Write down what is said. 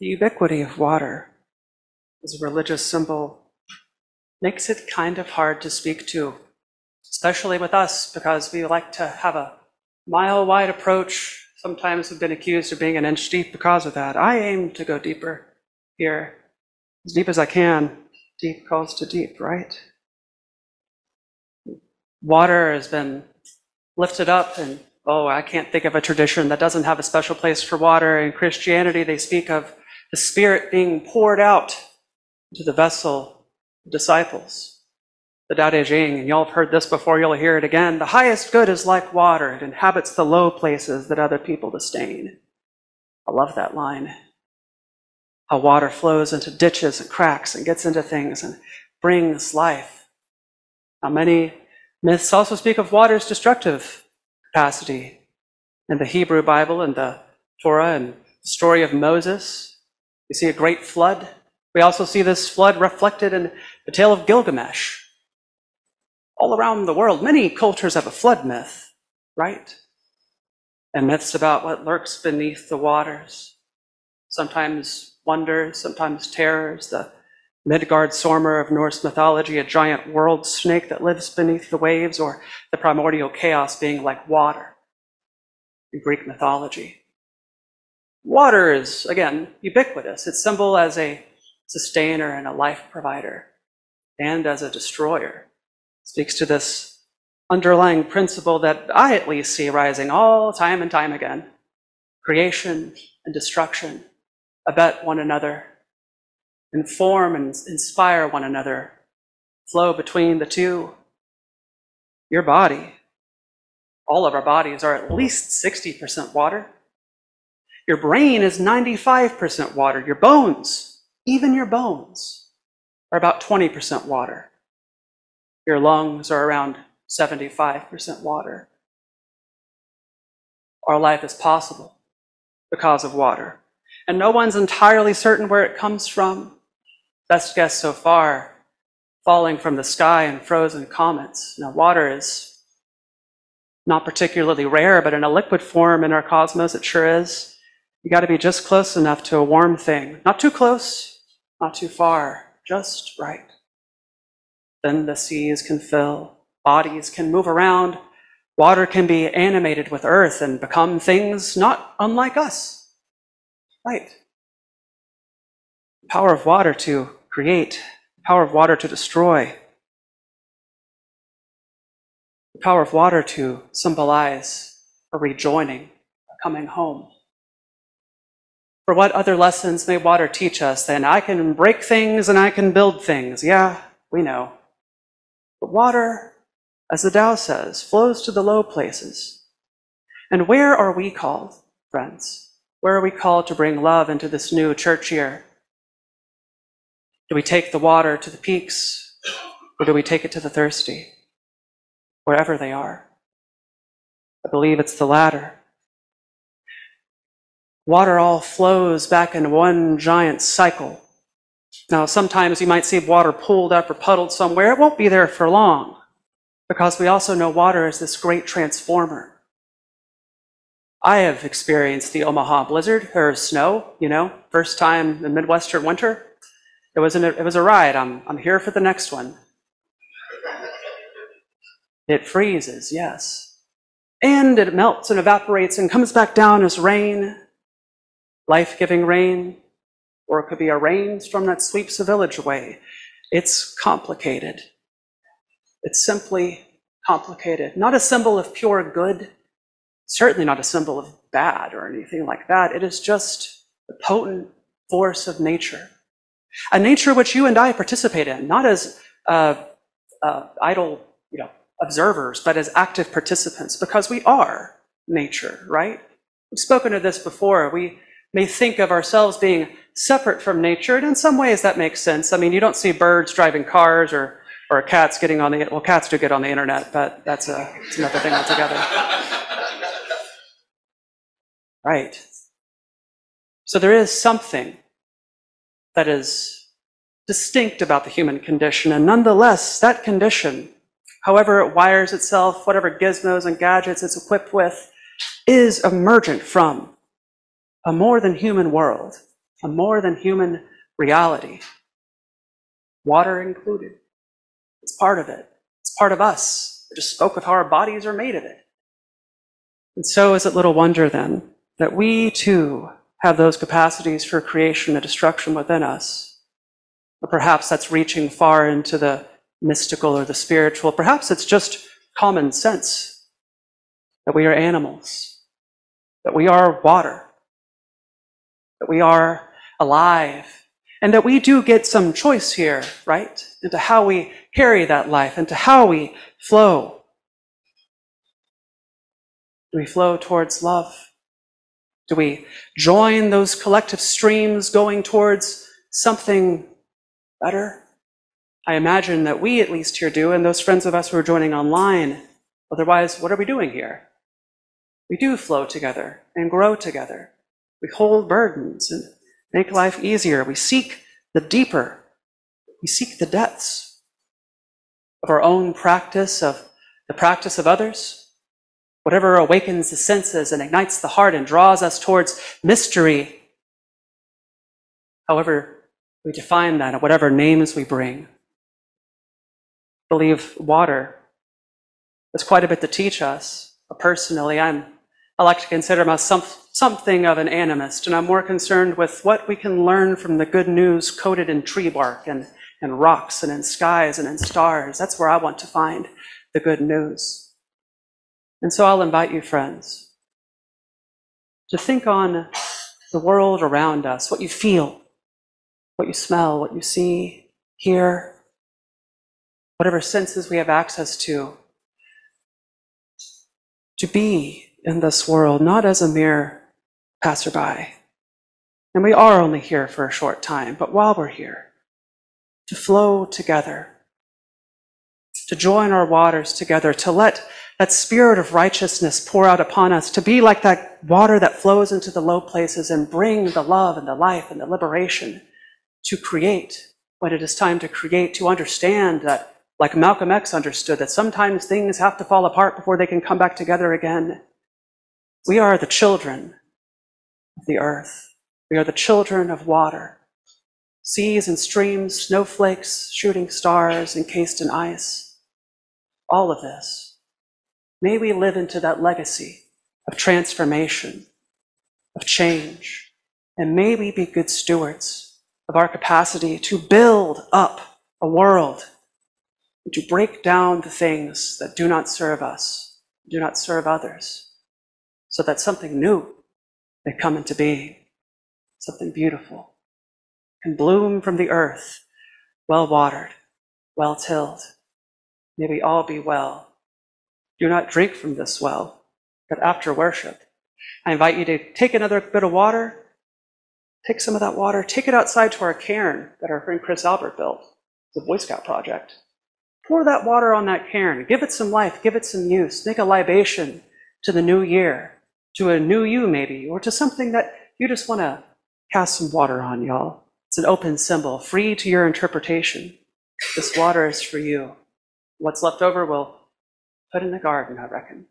The ubiquity of water as a religious symbol makes it kind of hard to speak to, especially with us, because we like to have a mile-wide approach. Sometimes we've been accused of being an inch deep because of that. I aim to go deeper here, as deep as I can. Deep calls to deep, right? Water has been lifted up, and I can't think of a tradition that doesn't have a special place for water. In Christianity, they speak of the Spirit being poured out into the vessel of disciples. The Tao Te Ching, and y'all have heard this before, you'll hear it again. The highest good is like water. It inhabits the low places that other people disdain. I love that line. How water flows into ditches and cracks and gets into things and brings life. Now, many myths also speak of water's destructive capacity. In the Hebrew Bible and the Torah and the story of Moses, we see a great flood. We also see this flood reflected in the tale of Gilgamesh. All around the world, many cultures have a flood myth, right? And myths about what lurks beneath the waters. Sometimes wonders, sometimes terrors. The Midgard-Sormr of Norse mythology, a giant world snake that lives beneath the waves, or the primordial chaos being like water in Greek mythology. Water is, again, ubiquitous. It's symbol as a sustainer and a life provider, and as a destroyer. It speaks to this underlying principle that I at least see rising all time and time again. Creation and destruction abet one another, inform and inspire one another, flow between the two. Your body, all of our bodies are at least 60% water. Your brain is 95% water. Your bones, even your bones, are about 20% water. Your lungs are around 75% water. Our life is possible because of water. And no one's entirely certain where it comes from. Best guess so far, falling from the sky in frozen comets. Now, water is not particularly rare, but in a liquid form in our cosmos, it sure is. You got to be just close enough to a warm thing. Not too close, not too far, just right. Then the seas can fill, bodies can move around, water can be animated with earth and become things not unlike us. Right. The power of water to create, the power of water to destroy, the power of water to symbolize a rejoining, a coming home. For what other lessons may water teach us then? I can break things and I can build things. Yeah, we know. But water, as the Tao says, flows to the low places. And where are we called, friends? Where are we called to bring love into this new church year? Do we take the water to the peaks, or do we take it to the thirsty, wherever they are? I believe it's the latter. Water all flows back in one giant cycle. Now, sometimes you might see water pooled up or puddled somewhere. It won't be there for long, because we also know water is this great transformer. I have experienced the Omaha blizzard, or snow, first time in Midwestern winter. It was a ride. I'm here for the next one. It freezes, yes. And it melts and evaporates and comes back down as rain, life-giving rain, or it could be a rainstorm that sweeps a village away. It's complicated. It's simply complicated. Not a symbol of pure good, certainly not a symbol of bad or anything like that. It is just the potent force of nature. A nature which you and I participate in, not as idle observers, but as active participants, because we are nature, right? We've spoken of this before. We may think of ourselves being separate from nature, and in some ways that makes sense. I mean, you don't see birds driving cars or cats getting on the, well, cats do get on the internet, but it's another thing altogether. Right. So there is something that is distinct about the human condition, and nonetheless, that condition, however it wires itself, whatever gizmos and gadgets it's equipped with, is emergent from a more than human world. a more than human reality, water included. It's part of it. It's part of us. I just spoke of how our bodies are made of it. And so is it little wonder then that we too have those capacities for creation and destruction within us. Or perhaps that's reaching far into the mystical or the spiritual. Perhaps it's just common sense that we are animals, that we are water, that we are alive, and that we do get some choice here, right? Into how we carry that life, into how we flow. Do we flow towards love? Do we join those collective streams going towards something better? I imagine that we at least here do, and those friends of us who are joining online. Otherwise, what are we doing here? We do flow together and grow together. We hold burdens and make life easier. We seek the deeper. We seek the depths of our own practice, of the practice of others. Whatever awakens the senses and ignites the heart and draws us towards mystery, however we define that, and whatever names we bring. I believe water has quite a bit to teach us. Personally, I like to consider myself something of an animist, and I'm more concerned with what we can learn from the good news coded in tree bark and rocks and in skies and in stars. That's where I want to find the good news. And so I'll invite you, friends, to think on the world around us, what you feel, what you smell, what you see, hear, whatever senses we have access to be in this world, not as a mere passerby. And we are only here for a short time, but while we're here, to flow together, to join our waters together, to let that spirit of righteousness pour out upon us, to be like that water that flows into the low places and bring the love and the life and the liberation to create when it is time to create, to understand that, like Malcolm X understood, that sometimes things have to fall apart before they can come back together again. We are the children of the earth. We are the children of water. Seas and streams, snowflakes, shooting stars encased in ice. All of this. May we live into that legacy of transformation, of change, and may we be good stewards of our capacity to build up a world, and to break down the things that do not serve us, do not serve others, so that something new may come into being, something beautiful, can bloom from the earth, well watered, well tilled. May we all be well. Do not drink from this well, but after worship, I invite you to take another bit of water, take some of that water, take it outside to our cairn that our friend Chris Albert built, the Boy Scout project. Pour that water on that cairn, give it some life, give it some use, make a libation to the new year, to a new you maybe, or to something that you just want to cast some water on, y'all. It's an open symbol, free to your interpretation. This water is for you. What's left over we'll put in the garden, I reckon.